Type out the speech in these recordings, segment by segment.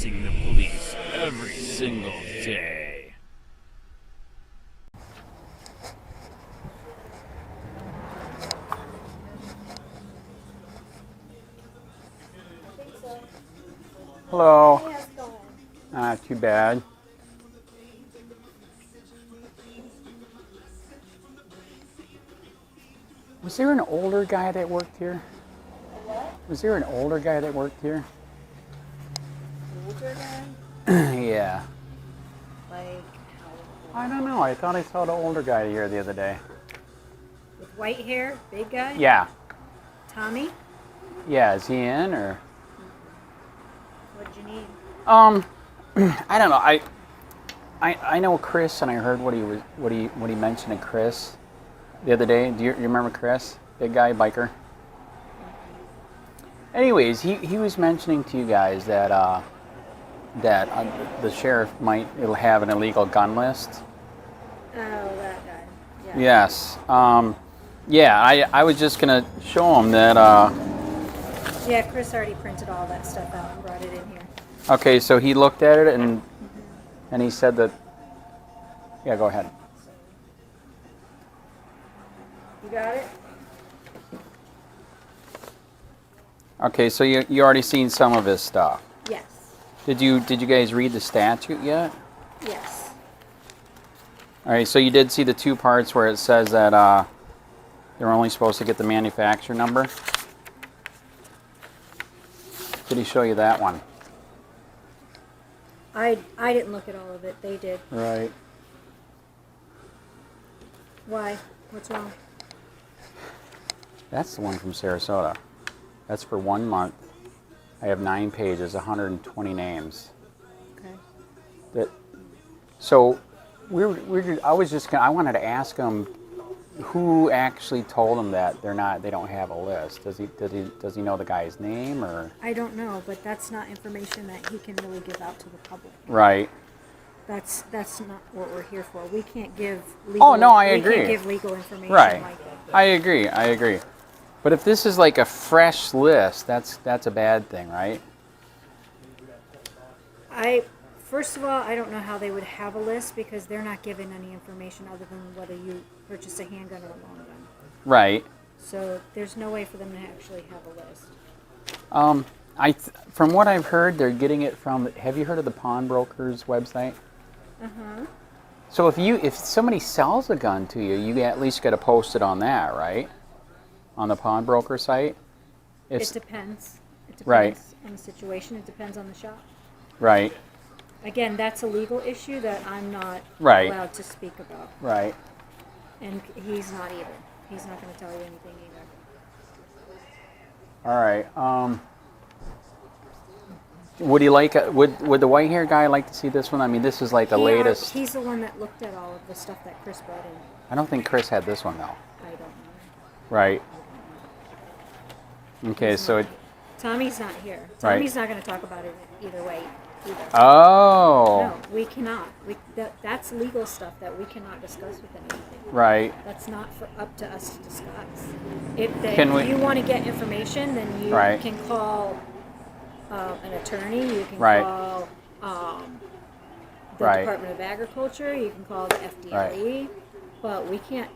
facing the police every single day. Hello. Hey, how's it going? Not too bad. Was there an older guy that worked here? What? Was there an older guy that worked here? Older guy? Yeah. Like, I don't know. I thought I saw the older guy here the other day. with white hair, big guy? Yeah. Tommy? Yeah. Is he in or? What'd you need? I don't know. I know Chris, and I heard what he mentioned to Chris the other day. Do you remember Chris? Big guy, biker. Anyways, he was mentioning to you guys that the sheriff it'll have an illegal gun list. Oh, that guy. Yeah. Yes. Yeah. I was just gonna show him that. Yeah, Chris already printed all that stuff out and brought it in here. Okay, so he looked at it and he said that. Yeah, go ahead. You got it? Okay, so you already seen some of his stuff. Yes. Did you guys read the statute yet? Yes. All right, so you did see the two parts where it says that they're only supposed to get the manufacturer number. Did he show you that one? I didn't look at all of it. They did. Right. Why? What's wrong? That's the one from Sarasota. That's for 1 month. I have 9 pages, 120 names. Okay. So I wanted to ask him who actually told him that they don't have a list. Does he know the guy's name or? I don't know, but that's not information that he can really give out to the public. Right. That's not what we're here for. We can't give legal. Oh no, I agree. We can't give legal information right. like that. I agree. But if this is like a fresh list, that's a bad thing, right? First of all, I don't know how they would have a list because they're not given any information other than whether you purchase a handgun or a long gun. Right. So there's no way for them to actually have a list. From what I've heard, they're getting it from. Have you heard of the pawnbroker's website? Uh-huh. So if somebody sells a gun to you, you at least got to post it on that, right? On the pawnbroker site. It depends. It depends right. on the situation. It depends on the shop. Right. Again, that's a legal issue that I'm not right. allowed to speak about. Right. And he's not either. He's not going to tell you anything either. All right. Would he like? Would the white hair guy like to see this one? I mean, this is like the latest. He's the one that looked at all of the stuff that Chris brought in. I don't think Chris had this one though. I don't know. Right. Okay, so Tommy's not here. Right. Tommy's not going to talk about it either way. Either. Oh. No, we cannot. That's legal stuff that we cannot discuss with anybody. Right. That's not up to us to discuss. Can If you want to get information, then you Right. can call an attorney. You can Right. call the Right. Department of Agriculture. You can call the FDLE. But we can't.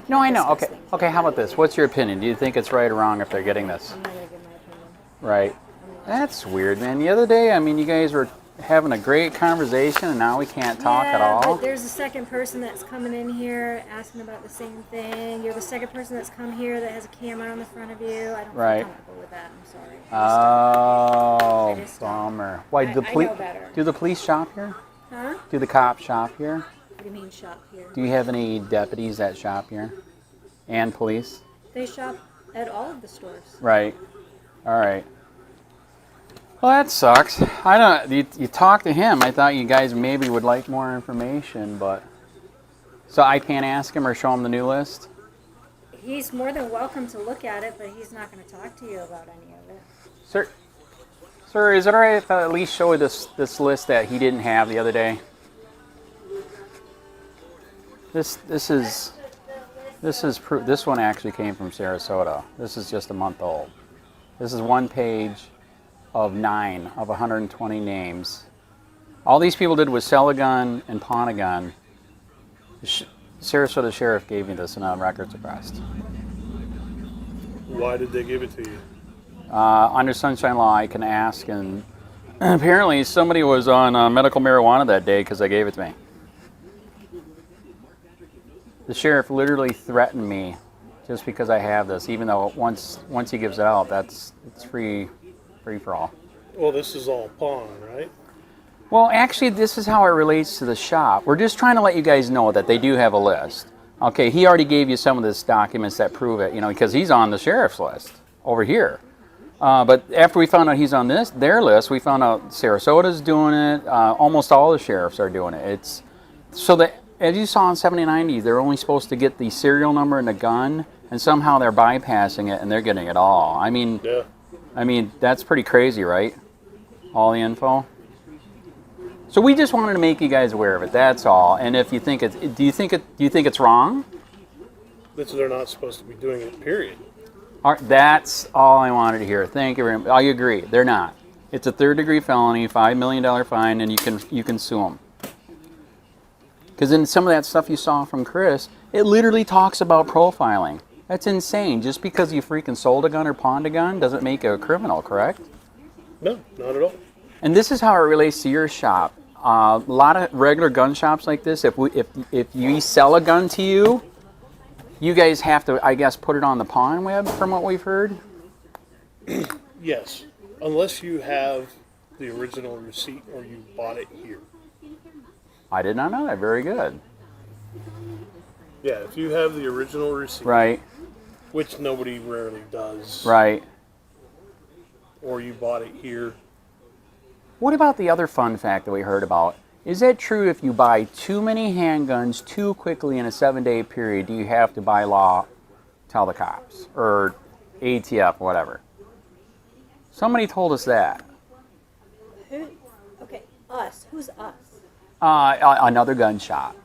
No, I know. discuss Okay. things Okay. like How about that. this? What's your opinion? Do you think it's right or wrong if they're getting this? I'm not going to give my opinion. Right. That's weird, man. The other day, I mean, you guys were having a great conversation, and now we can't talk at all. But there's a second person that's coming in here asking about the same thing. You're the second person that's come here that has a camera on the front of you. I don't Right. feel comfortable with that. I'm sorry. Oh, I just don't. bummer. Why I do know better. Do the police shop here? Huh? Do the cops shop here? What do you mean shop here? Do you have any deputies that shop here? And police? They shop at all of the stores. Right. All right. Well, that sucks. I don't. You talked to him. I thought you guys maybe would like more information, but so I can't ask him or show him the new list. He's more than welcome to look at it, but he's not going to talk to you about any of it. Sir, is it all right if I at least show you this list that he didn't have the other day? This one actually came from Sarasota. This is just a month old. This is 1 page, of 9 of 120 names. All these people did was sell a gun and pawn a gun. The Sarasota sheriff gave me this and on records arrest. Why did they give it to you? Under sunshine law, I can ask, and apparently somebody was on medical marijuana that day because they gave it to me. The sheriff literally threatened me just because I have this, even though once he gives it out, it's free for all. Well, this is all pawn, right? Well, actually, this is how it relates to the shop. We're just trying to let you guys know that they do have a list. Okay, he already gave you some of these documents that prove it, because he's on the sheriff's list over here. But after we found out he's on their list, we found out Sarasota's doing it. Almost all the sheriffs are doing it. It's so that, as you saw in 7090, they're only supposed to get the serial number and the gun, and somehow they're bypassing it and they're getting it all. I mean, that's pretty crazy, right? All the info. So we just wanted to make you guys aware of it. That's all. And if you think do you think it's wrong? They're not supposed to be doing it. Period. That's all I wanted to hear. Thank you very much. I agree. They're not. It's a third-degree felony, $5 million fine, and you can sue them. Because in some of that stuff you saw from Chris, it literally talks about profiling. That's insane. Just because you freaking sold a gun or pawned a gun doesn't make you a criminal, correct? No, not at all. And this is how it relates to your shop. A lot of regular gun shops like this, if we sell a gun to you, you guys have to, I guess, put it on the pawn web, from what we've heard? Yes, unless you have the original receipt or you bought it here. I did not know that. Very good. Yeah, if you have the original receipt. Right. Which nobody rarely does. Right. Or you bought it here. What about the other fun fact that we heard about? Is that true if you buy too many handguns too quickly in a 7-day period, do you have to by law tell the cops? Or ATF, whatever. Somebody told us that. Who? Okay, us. Who's us? Another gun shop.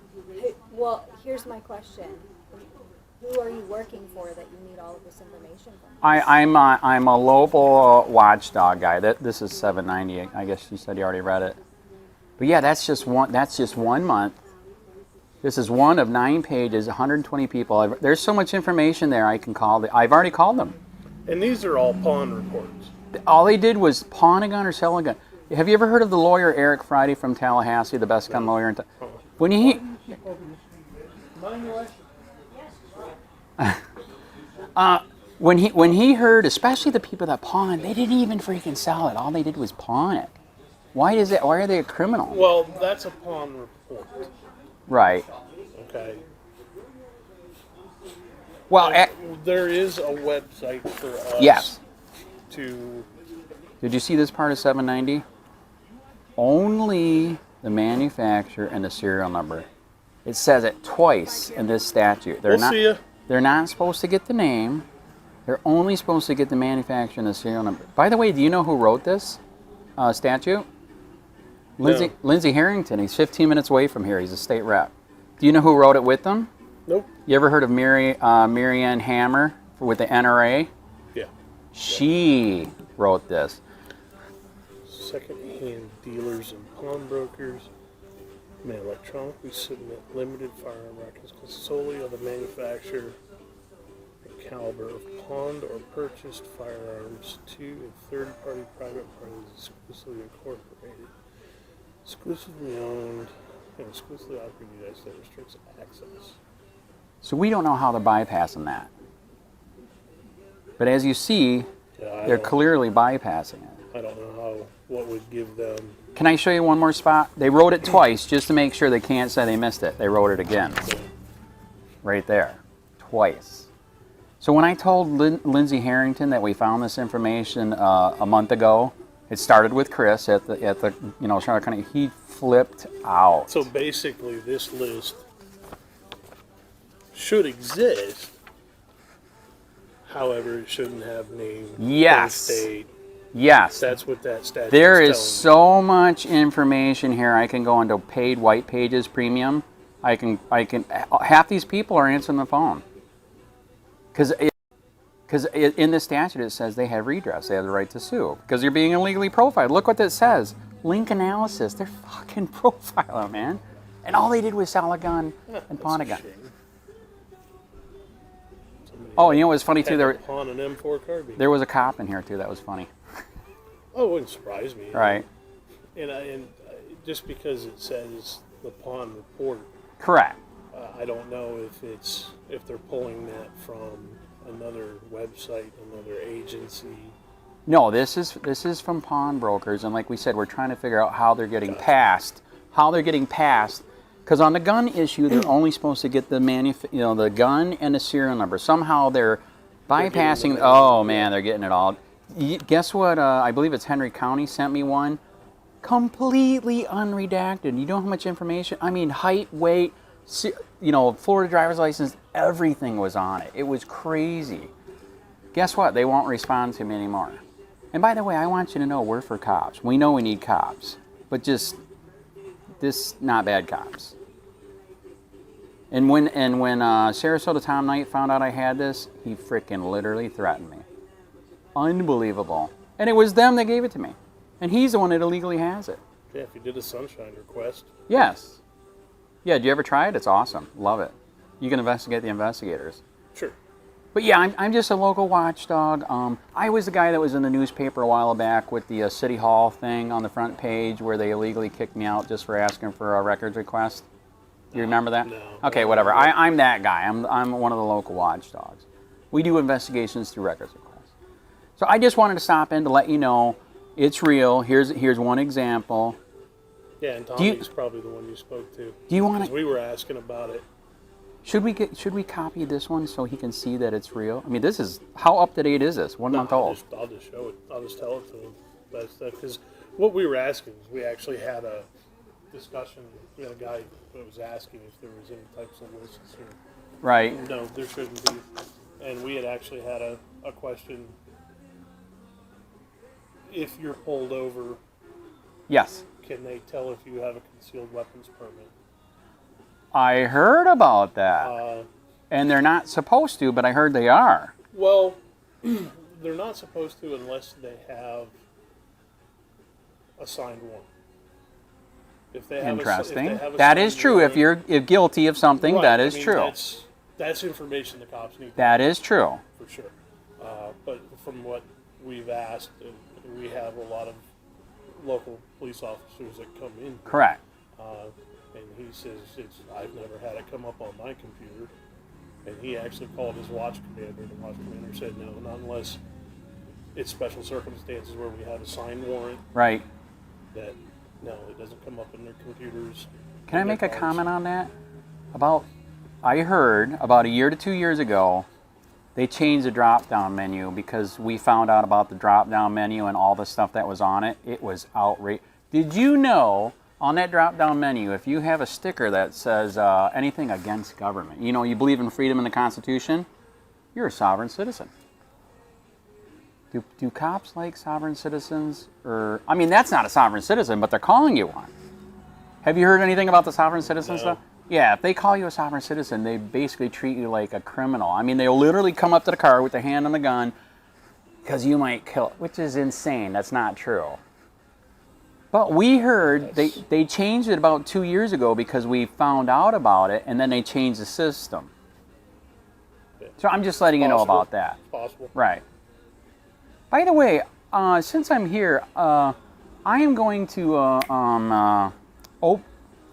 Well, here's my question. Who are you working for that you need all of this information from? I'm a local watchdog guy. This is 790. I guess you said you already read it. But yeah, that's just one month. This is one of 9 pages, 120 people. There's so much information there. I can call. I've already called them. And these are all pawn reports. All they did was pawn a gun or sell a gun. Have you ever heard of the lawyer Eric Friday from Tallahassee, the best gun lawyer in when he when he heard, especially the people that pawn, they didn't even freaking sell it. All they did was pawn it. Why are they a criminal? Well, that's a pawn report. Right. Okay. Well, there is a website for us. Yes. Did you see this part of 790? Only the manufacturer and the serial number. It says it twice in this statute. They're not supposed to get the name. They're only supposed to get the manufacturer and the serial number. By the way, do you know who wrote this statute? No. Lindsey Harrington. He's 15 minutes away from here. He's a state rep. Do you know who wrote it with them? Nope. You ever heard of Marianne Hammer with the NRA? Yeah. She wrote this. Second-hand dealers and pawnbrokers may electronically submit limited firearm records solely of the manufacturer and caliber of pawned or purchased firearms to a third-party private parties exclusively incorporated, exclusively owned, and exclusively operated in the United States that restricts access. So we don't know how they're bypassing that. But as you see, they're clearly bypassing it. I don't know what would give them. Can I show you one more spot? They wrote it twice just to make sure they can't say they missed it. They wrote it again. Right there. Twice. So when I told Lindsey Harrington that we found this information a month ago, it started with Chris at the Charlotte County. He flipped out. So basically, this list should exist. However, it shouldn't have name. Yes. Date. Yes. That's what that statute is. There is so much information here. I can go into paid white pages premium. I can half these people are answering the phone. Because in the statute it says they have redress, they have the right to sue because you're being illegally profiled. Look what that says. Link analysis. They're fucking profiling, man. And all they did was sell a gun and pawn a gun. Oh, you know what's funny too? Pawn an M4 carbine. There was a cop in here too. That was funny. Oh, it wouldn't surprise me. Right. And just because it says the pawn report. Correct. I don't know if they're pulling that from another website, another agency. No, this is from pawnbrokers, and like we said, we're trying to figure out how they're getting passed. How they're getting passed, because on the gun issue, they're only supposed to get the the gun and the serial number. Somehow they're bypassing. Oh man, they're getting it all. Guess what? I believe it's Henry County sent me one, completely unredacted. You know how much information? I mean, height, weight. Florida driver's license, everything was on it. It was crazy. Guess what? They won't respond to me anymore. And by the way, I want you to know we're for cops. We know we need cops, but just not bad cops. And when Sarasota Tom Knight found out I had this, he freaking literally threatened me. Unbelievable. And it was them that gave it to me. And he's the one that illegally has it. Yeah, if you did a sunshine request. Yes. Yeah, do you ever try it? It's awesome. Love it. You can investigate the investigators. Sure. But yeah, I'm just a local watchdog. I was the guy that was in the newspaper a while back with the City Hall thing on the front page where they illegally kicked me out just for asking for a records request. You remember that? No. Okay, whatever. I'm that guy. I'm one of the local watchdogs. We do investigations through records requests. So I just wanted to stop in to let you know it's real. Here's one example. Yeah, and Tommy's probably the one you spoke to. Do you want to? We were asking about it. Should we copy this one so he can see that it's real? I mean, this is how up to date is this? 1 month old. I'll just show it. I'll just tell it to him. That's because what we were asking is we actually had a discussion. We had a guy that was asking if there was any types of lists here. Right. No, there shouldn't be. And we had actually had a question. If you're pulled over, yes. Can they tell if you have a concealed weapons permit? I heard about that. And they're not supposed to, but I heard they are. Well, they're not supposed to unless they have a signed warrant. If they have Interesting. That is true. Warrant, if you're guilty of something, right, that is true. That's information the cops need. That is true. For sure. But from what we've asked, we have a lot of local police officers that come in. Correct. And he says, I've never had it come up on my computer. And he actually called his watch commander, and the watch commander said, no, not unless it's special circumstances where we have a signed warrant. Right. That, no, it doesn't come up in their computers. Can I make a comment on that? I heard about a year to 2 years ago, they changed the drop-down menu because we found out about the drop-down menu and all the stuff that was on it. It was outrageous. Did you know on that drop-down menu, if you have a sticker that says anything against government, you believe in freedom and the Constitution, you're a sovereign citizen. Do cops like sovereign citizens? That's not a sovereign citizen, but they're calling you one. Have you heard anything about the sovereign citizen stuff? Yeah, if they call you a sovereign citizen, they basically treat you like a criminal. I mean, they'll literally come up to the car with their hand on the gun because you might kill, which is insane. That's not true. But we heard they changed it about 2 years ago because we found out about it, and then they changed the system. So I'm just letting you know about that. It's possible. Right. By the way, since I'm here, I am going to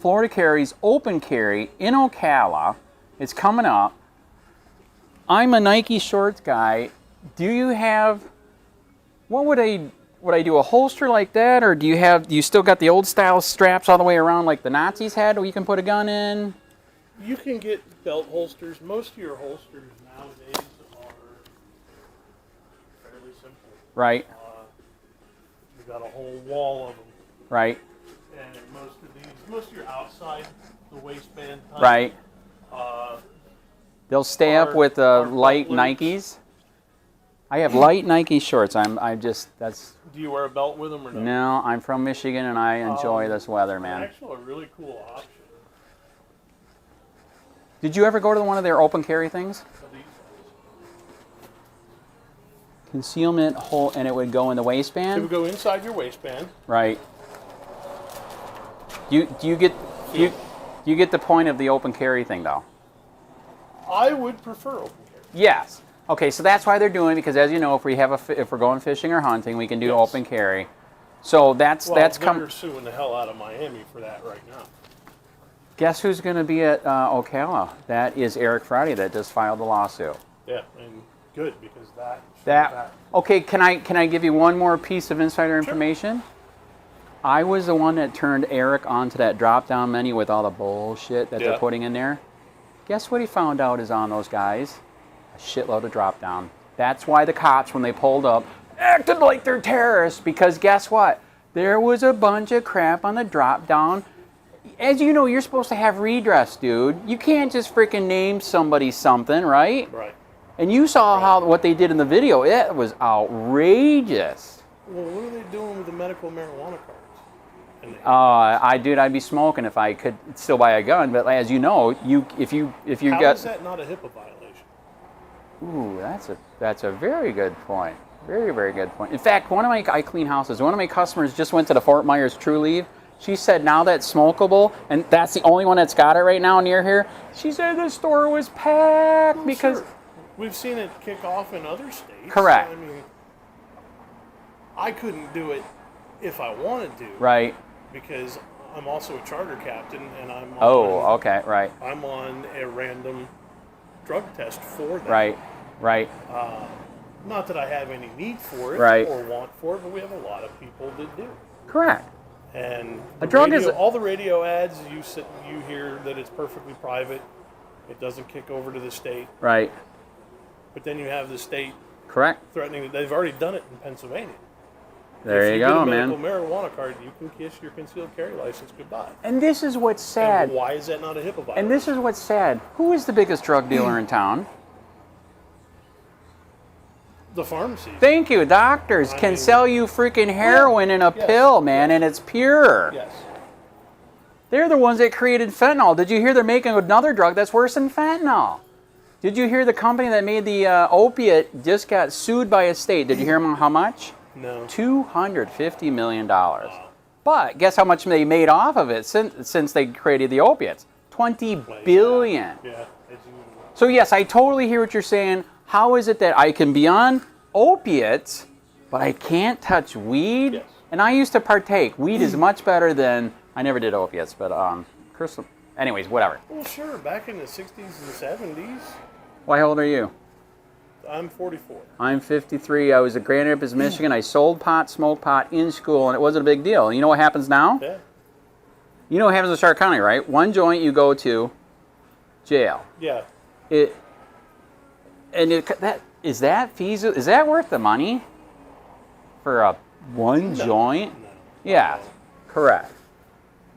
Florida Carry's Open Carry in Ocala. It's coming up. I'm a Nike shorts guy. Do you have, what would I do, a holster like that, or do you still got the old style straps all the way around like the Nazis had where you can put a gun in? You can get belt holsters. Most of your holsters nowadays are fairly simple. Right. You've got a whole wall of them. Right. And most of your outside, the waistband type. Right. They'll stay up with light Nikes. I have light Nike shorts. That's. Do you wear a belt with them or no? No, I'm from Michigan and I enjoy this weather, man. Actually, a really cool option. Did you ever go to one of their open carry things? Concealment hole, and it would go in the It waistband? would go inside your waistband. Right. Do you get you get the point of the open carry thing though? I would prefer open carry. Yes. Okay, so that's why they're doing it, because as you know, if we're going fishing or hunting, we can do Yes. open carry. So that's Well, they're coming. suing the hell out of Miami for that right now. Guess who's going to be at Ocala? That is Eric Friday that just filed the lawsuit. Yeah, and good because That okay? Can I give you one more piece of insider information? I was the one that turned Eric onto that drop-down menu with all the bullshit that they're putting in there. Guess what he found out is on those guys? A shitload of drop-down. That's why the cops, when they pulled up, acted like they're terrorists, because guess what? There was a bunch of crap on the drop-down. As you know, you're supposed to have redress, dude. You can't just freaking name somebody something, right? Right. And you saw what they did in the video. It was outrageous. Well, what are they doing with the medical marijuana cards? I'd be smoking if I could still buy a gun. But as you know, if you How got, is that not a HIPAA violation? ooh, that's a very good point. Very, very good point. In fact, I clean houses. One of my customers just went to the Fort Myers True Leave. She said now that's smokable, and that's the only one that's got it right now near here. She said the store was packed because. Sure. We've seen it kick off in other states. Correct. I mean, I couldn't do it if I wanted to. Right. Because I'm also a charter captain, and I'm Okay. Right. I'm on a random drug test for that. Right. Right. Not that I have any need for it Right. or want for it, but we have a lot of people that do. Correct. And A drug is all the radio ads you hear that it's perfectly private. It doesn't kick over to the state. Right. But then you have the state Correct. threatening that they've already done it in Pennsylvania. There if you get go, a man. medical marijuana card, you can kiss your concealed carry license goodbye. And this is what's sad. And why is that not a HIPAA violation? And this is what's sad. Who is the biggest drug dealer in town? The pharmacies. Thank you. Doctors can sell you freaking heroin in a Yes. pill, man, and it's pure. Yes. They're the ones that created fentanyl. Did you hear they're making another drug that's worse than fentanyl? Did you hear the company that made the opiate just got sued by a state? Did you hear how much? No. $250 million. But guess how much they made off of it since they created the opiates? $20 billion. Yeah. So yes, I totally hear what you're saying. How is it that I can be on opiates, but I can't touch weed? Yes. And I used to partake. Weed is much better than, I never did opiates, but crystal. Anyways, whatever. Well, sure. Back in the 60s and 70s, Why, how old are you? I'm 44. I'm 53. I was at Grand Rapids, Michigan. I sold pot, smoked pot in school, and it wasn't a big deal. You know what happens now? Yeah. You know what happens in Stark County, right? One joint, you go to jail. Yeah. Is that feasible? Is that worth the money for a one joint? No. Yeah, correct.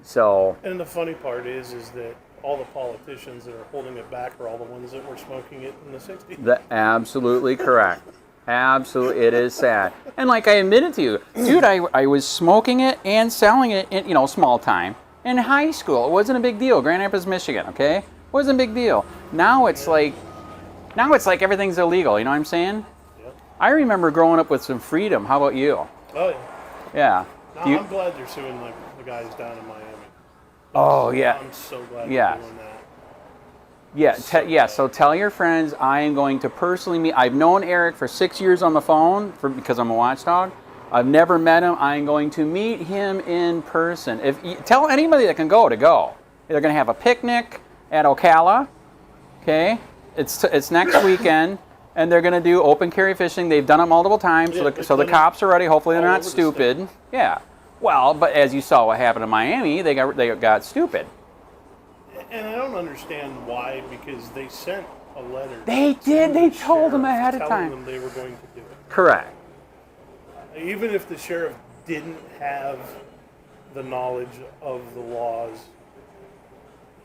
So And the funny part is that all the politicians that are holding it back are all the ones that were smoking it in the 60s. Absolutely correct. Absolutely, it is sad. And like I admitted to you, dude, I was smoking it and selling it in small time in high school. It wasn't a big deal. Grand Rapids, Michigan. Okay, wasn't a big deal. Now it's like everything's illegal. You know what I'm saying? Yep. I remember growing up with some freedom. How about you? Oh, yeah. Yeah. No, I'm glad they're suing the guys down in Miami. Oh yeah. I'm so glad Yeah. they're doing that. Yeah, so tell your friends I am going to personally meet. I've known Eric for 6 years on the phone because I'm a watchdog. I've never met him. I'm going to meet him in person. If you, tell anybody that can go to go. They're going to have a picnic at Ocala. Okay, it's next weekend, and they're going to do open carry fishing. They've done it multiple times, Yeah, so the cops are ready. Hopefully they're all not over the stupid. Yeah. Well, but as you saw what happened in Miami, they got stupid. And I don't understand why, because they sent a letter. They to did. the They told them sheriff ahead of telling time. them they were going to do it. Correct. Even if the sheriff didn't have the knowledge of the laws,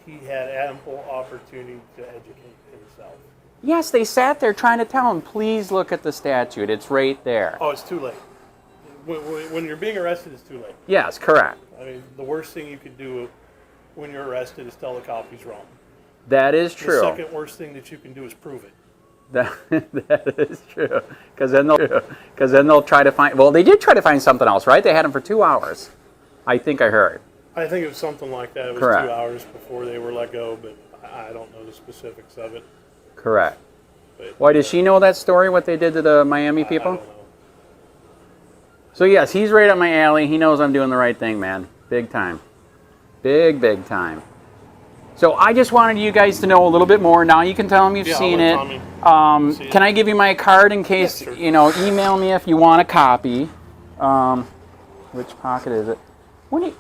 he had ample opportunity to educate himself. Yes, they sat there trying to tell him, please look at the statute. It's right there. Oh, it's too late. When you're being arrested, it's too late. Yes, correct. I mean, the worst thing you could do when you're arrested is tell the cop he's wrong. That is The true. second worst thing that you can do is prove it. That is true. Because then they'll try to find. Well, they did try to find something else, right? They had them for 2 hours. I think I heard. I think it was something like that. It was Correct. 2 hours before they were let go, but I don't know the specifics of it. Correct. But, Why does she know that story? What they did to the Miami I people? don't know. So yes, he's right up my alley. He knows I'm doing the right thing, man. Big time. Big time. So I just wanted you guys to know a little bit more. Now you can tell him you've Yeah, I'll seen let it. Tommy see it. Can I give you my card in case, Yes, sir. email me if you want a copy. Which pocket is it?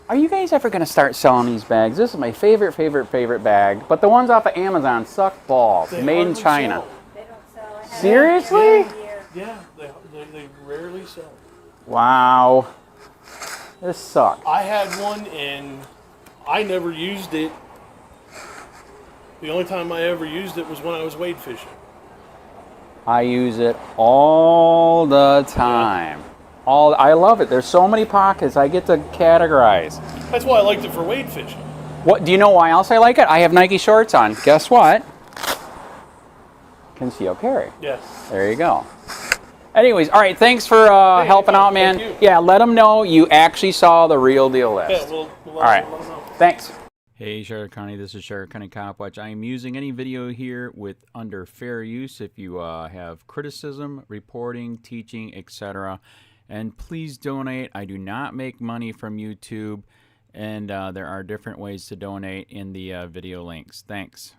Are you guys ever going to start selling these bags? This is my favorite bag. But the ones off of Amazon suck balls. They Made in hardly China. sell. They don't sell. I have Seriously? it every year. Yeah, they rarely sell. Wow. This sucks. I had one and I never used it. The only time I ever used it was when I was wade fishing. I use it all the time. I love it. There's so many pockets I get to categorize. That's why I liked it for wade fishing. What do you know why else I like it? I have Nike shorts on. Guess what? Conceal carry. Yes. There you go. Anyways, all right. Thanks for helping out, man. thank you. Yeah, let them know you actually saw the real deal list. Yeah, we'll All right. let 'em know. Thanks. Hey, Sheriff County, this is Sheriff County Copwatch. I am using any video here with under fair use if you have criticism, reporting, teaching, etc. And please donate. I do not make money from YouTube, and there are different ways to donate in the video links. Thanks.